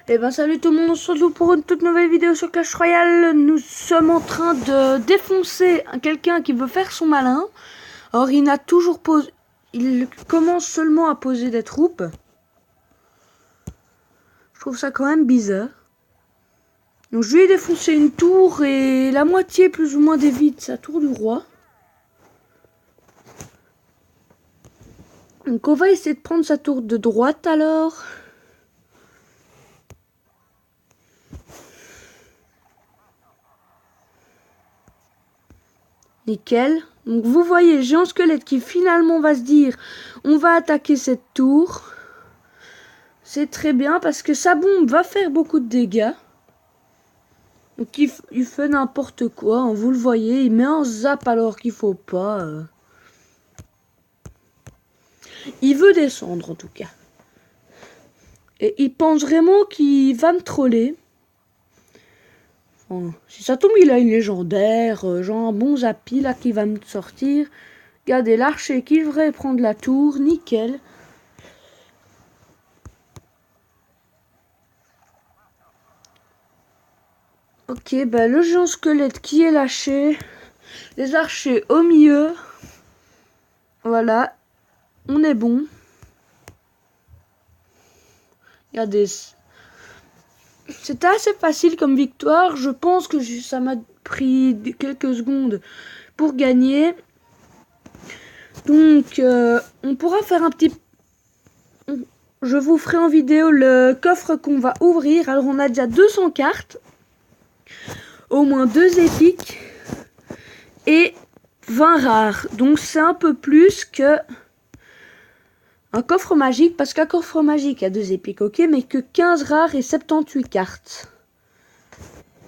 Et ben salut tout le monde, on se retrouve pour une toute nouvelle vidéo sur Clash Royale. Nous sommes en train de défoncer quelqu'un qui veut faire son malin. Or il n'a toujours posé, il commence seulement à poser des troupes. Je trouve ça quand même bizarre. Donc je lui ai défoncé une tour et la moitié plus ou moins des vides sa tour du roi. Donc on va essayer de prendre sa tour de droite alors. Nickel. Donc vous voyez le géant squelette qui finalement va se dire on va attaquer cette tour. C'est très bien parce que sa bombe va faire beaucoup de dégâts. Donc il fait n'importe quoi, hein, vous le voyez, il met un zap alors qu'il faut pas. Il veut descendre en tout cas. Et il pense vraiment qu'il va me troller. Enfin, si ça tombe, il a une légendaire, genre un bon zappy là qui va me sortir. Regardez l'archer qui devrait prendre la tour, nickel. Ok, bah le géant squelette qui est lâché. Les archers au milieu. Voilà, on est bon. Regardez, c'était assez facile comme victoire. Je pense que ça m'a pris quelques secondes pour gagner. Donc, on pourra faire un petit... Je vous ferai en vidéo le coffre qu'on va ouvrir. Alors, on a déjà 200 cartes. Au moins 2 épiques. Et 20 rares. Donc, c'est un peu plus que... un coffre magique, parce qu'un coffre magique a 2 épiques, ok, mais que 15 rares et 78 cartes.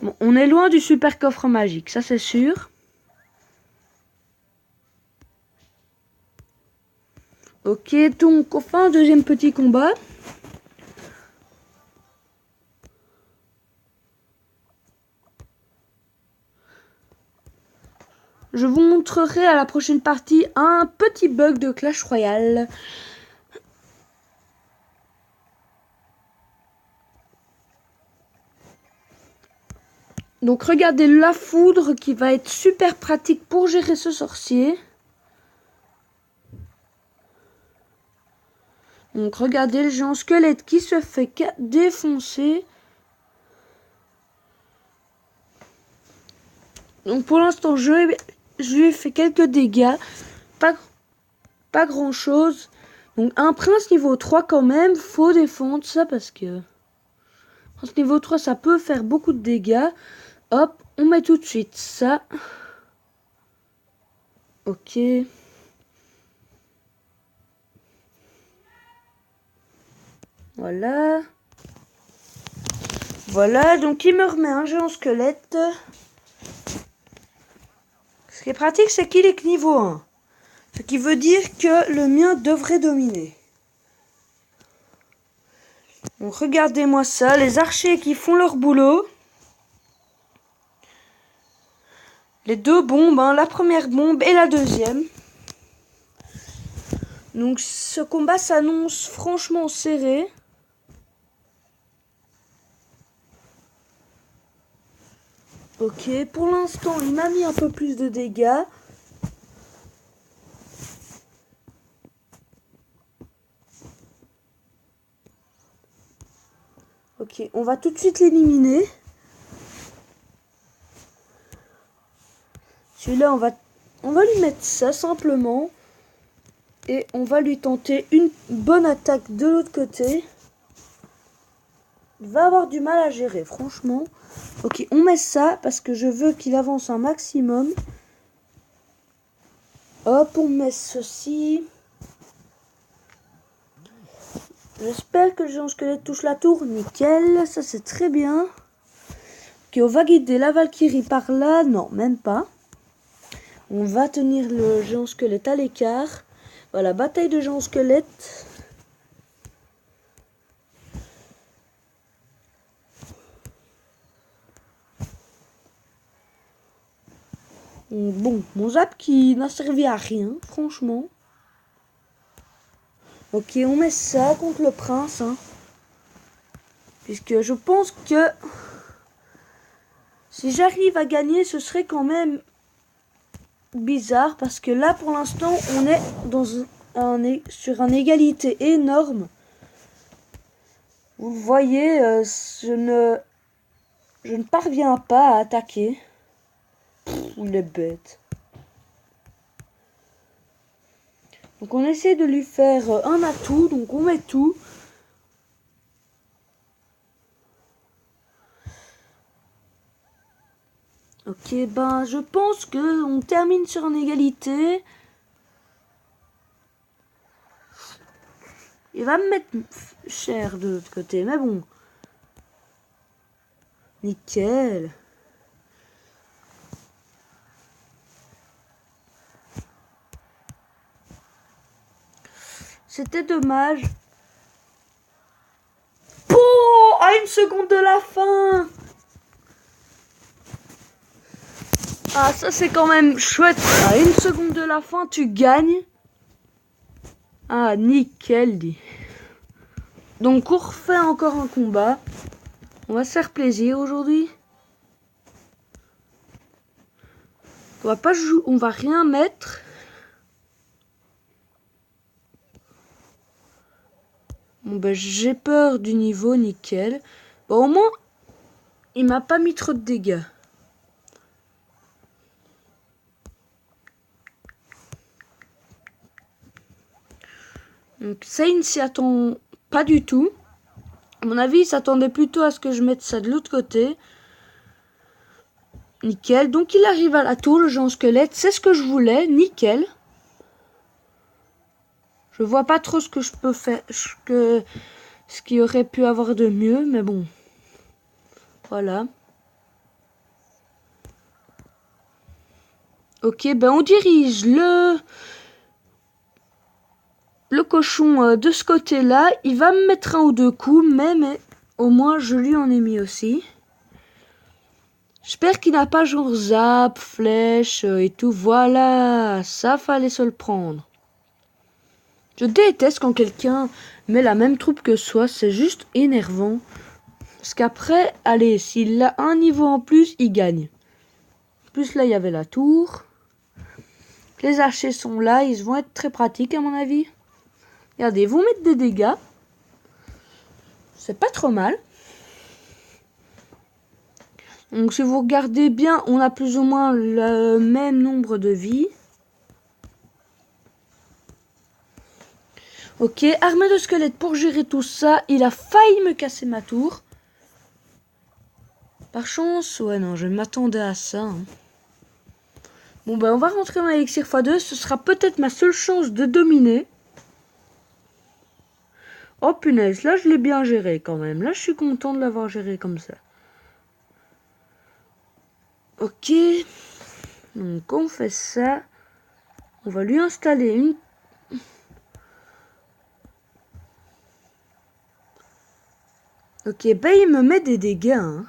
Bon, on est loin du super coffre magique, ça c'est sûr. Ok, donc on fait un deuxième petit combat. Je vous montrerai à la prochaine partie un petit bug de Clash Royale. Donc regardez la foudre qui va être super pratique pour gérer ce sorcier. Donc regardez le géant squelette qui se fait défoncer. Donc pour l'instant je lui ai fait quelques dégâts. Pas grand chose. Donc un prince niveau 3 quand même. Faut défendre ça parce que... prince niveau 3 ça peut faire beaucoup de dégâts. Hop, on met tout de suite ça. Ok. Voilà. Voilà, donc il me remet un géant squelette. Ce qui est pratique, c'est qu'il est que niveau 1. Ce qui veut dire que le mien devrait dominer. Donc regardez-moi ça, les archers qui font leur boulot. Les deux bombes, hein, la première bombe et la deuxième. Donc ce combat s'annonce franchement serré. Ok, pour l'instant, il m'a mis un peu plus de dégâts. Ok, on va tout de suite l'éliminer. Celui-là, on va lui mettre ça simplement. Et on va lui tenter une bonne attaque de l'autre côté. Il va avoir du mal à gérer, franchement. Ok, on met ça parce que je veux qu'il avance un maximum. Hop, on met ceci. J'espère que le géant squelette touche la tour. Nickel, ça c'est très bien. Ok, on va guider la Valkyrie par là. Non, même pas. On va tenir le géant squelette à l'écart. Voilà, bataille de géant squelette. Bon, mon zap qui n'a servi à rien, franchement. Ok, on met ça contre le prince. Hein. Puisque je pense que si j'arrive à gagner, ce serait quand même bizarre. Parce que là, pour l'instant, on est sur une égalité énorme. Vous le voyez, je ne parviens pas à attaquer. Il est bête. Donc on essaie de lui faire un atout. Donc on met tout. Ok, ben je pense que on termine sur une égalité. Il va me mettre cher de l'autre côté, mais bon. Nickel. C'était dommage. Oh, à une seconde de la fin. Ah, ça c'est quand même chouette. À une seconde de la fin, tu gagnes. Ah, nickel, dit. Donc on refait encore un combat. On va se faire plaisir aujourd'hui. On va pas jouer, on va rien mettre. Bon ben j'ai peur du niveau, nickel. Bon au moins, il m'a pas mis trop de dégâts. Donc ça, il ne s'y attend pas du tout. À mon avis, il s'attendait plutôt à ce que je mette ça de l'autre côté. Nickel. Donc il arrive à la tour, le géant squelette. C'est ce que je voulais. Nickel. Je vois pas trop ce que je peux faire. Ce qui aurait pu avoir de mieux. Mais bon. Voilà. Ok, ben on dirige le cochon de ce côté-là. Il va me mettre un ou deux coups. Mais au moins je lui en ai mis aussi. J'espère qu'il n'a pas genre zap, flèche et tout. Voilà, ça fallait se le prendre. Je déteste quand quelqu'un met la même troupe que soi. C'est juste énervant. Parce qu'après, allez, s'il a un niveau en plus, il gagne. En plus, là, il y avait la tour. Les archers sont là. Ils vont être très pratiques, à mon avis. Regardez, ils vont mettre des dégâts. C'est pas trop mal. Donc, si vous regardez bien, on a plus ou moins le même nombre de vies. Ok, armée de squelettes pour gérer tout ça. Il a failli me casser ma tour. Par chance, ouais, non, je m'attendais à ça. Hein. Bon, ben, on va rentrer dans l'élixir x2. Ce sera peut-être ma seule chance de dominer. Oh, punaise, là, je l'ai bien géré quand même. Là, je suis content de l'avoir géré comme ça. Ok. Donc, on fait ça. On va lui installer une... Ok, ben, il me met des dégâts. Hein.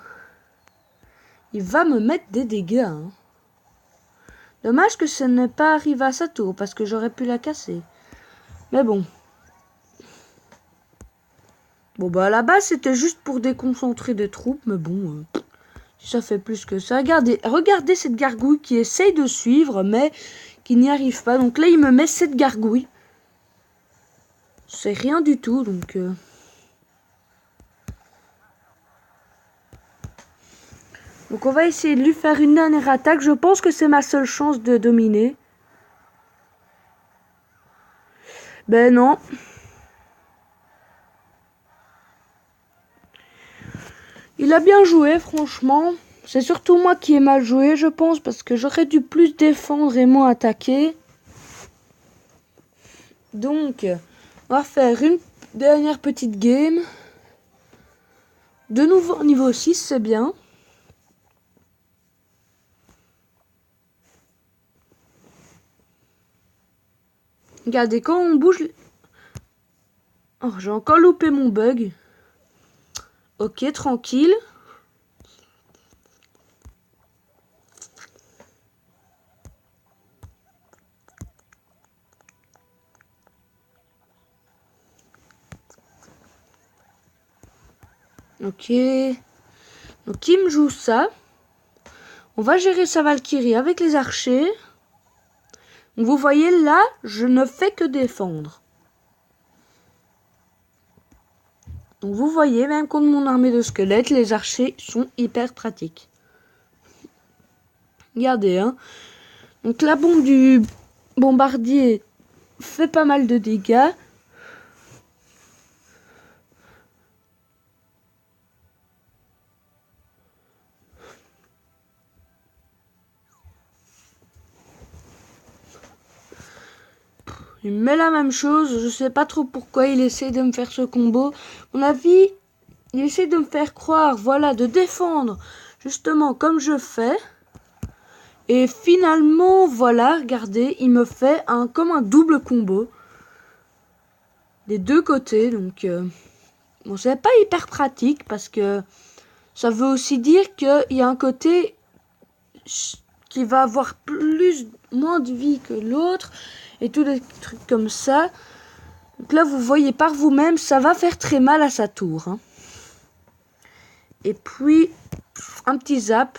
Il va me mettre des dégâts. Hein. Dommage que ça n'est pas arrivé à sa tour, parce que j'aurais pu la casser. Mais bon. Bon, bah, à la base, c'était juste pour déconcentrer des troupes, mais bon... ça fait plus que ça. Regardez cette gargouille qui essaye de suivre, mais qui n'y arrive pas. Donc là, il me met cette gargouille. C'est rien du tout, donc... Donc on va essayer de lui faire une dernière attaque. Je pense que c'est ma seule chance de dominer. Ben non. Il a bien joué, franchement. C'est surtout moi qui ai mal joué, je pense, parce que j'aurais dû plus défendre et moins attaquer. Donc, on va faire une dernière petite game. De nouveau niveau 6, c'est bien. Regardez, quand on bouge... Oh, j'ai encore loupé mon bug. Ok, tranquille. Ok. Donc il me joue ça. On va gérer sa Valkyrie avec les archers. Donc, vous voyez là, je ne fais que défendre. Donc vous voyez, même contre mon armée de squelettes, les archers sont hyper pratiques. Regardez, hein. Donc la bombe du bombardier fait pas mal de dégâts. Il met la même chose, je sais pas trop pourquoi il essaie de me faire ce combo. À mon avis, il essaie de me faire croire, voilà, de défendre, justement comme je fais. Et finalement, voilà, regardez, il me fait comme un double combo. Des deux côtés, donc... bon, c'est pas hyper pratique, parce que ça veut aussi dire qu'il y a un côté qui va avoir moins de vie que l'autre. Et tous des trucs comme ça. Donc là, vous voyez par vous-même, ça va faire très mal à sa tour. Hein. Et puis, un petit zap.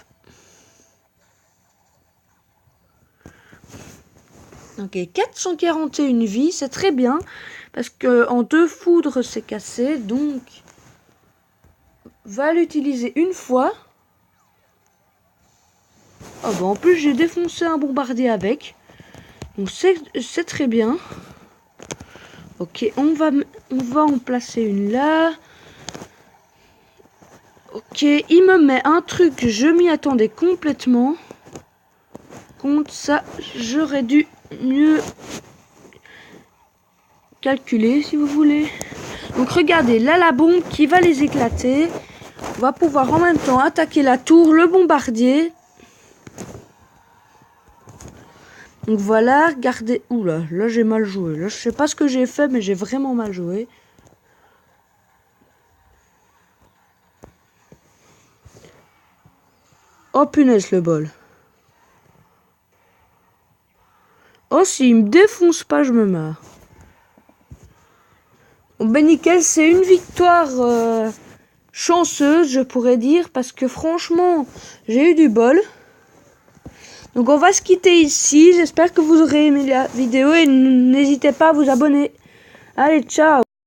Ok, 441 vies, c'est très bien. Parce que en 2 foudres, c'est cassé. Donc, va l'utiliser une fois. Oh, bah en plus, j'ai défoncé un bombardier avec. Donc, c'est très bien. Ok, on va en placer une là. Ok, il me met un truc, je m'y attendais complètement. Contre ça, j'aurais dû mieux calculer, si vous voulez. Donc regardez, là la bombe qui va les éclater. On va pouvoir en même temps attaquer la tour, le bombardier. Donc voilà, regardez. Oula, là j'ai mal joué. Là je sais pas ce que j'ai fait, mais j'ai vraiment mal joué. Oh punaise le bol. Oh s'il me défonce pas, je me marre. Bon ben nickel, c'est une victoire chanceuse, je pourrais dire, parce que franchement, j'ai eu du bol. Donc on va se quitter ici, j'espère que vous aurez aimé la vidéo et n'hésitez pas à vous abonner. Allez, ciao!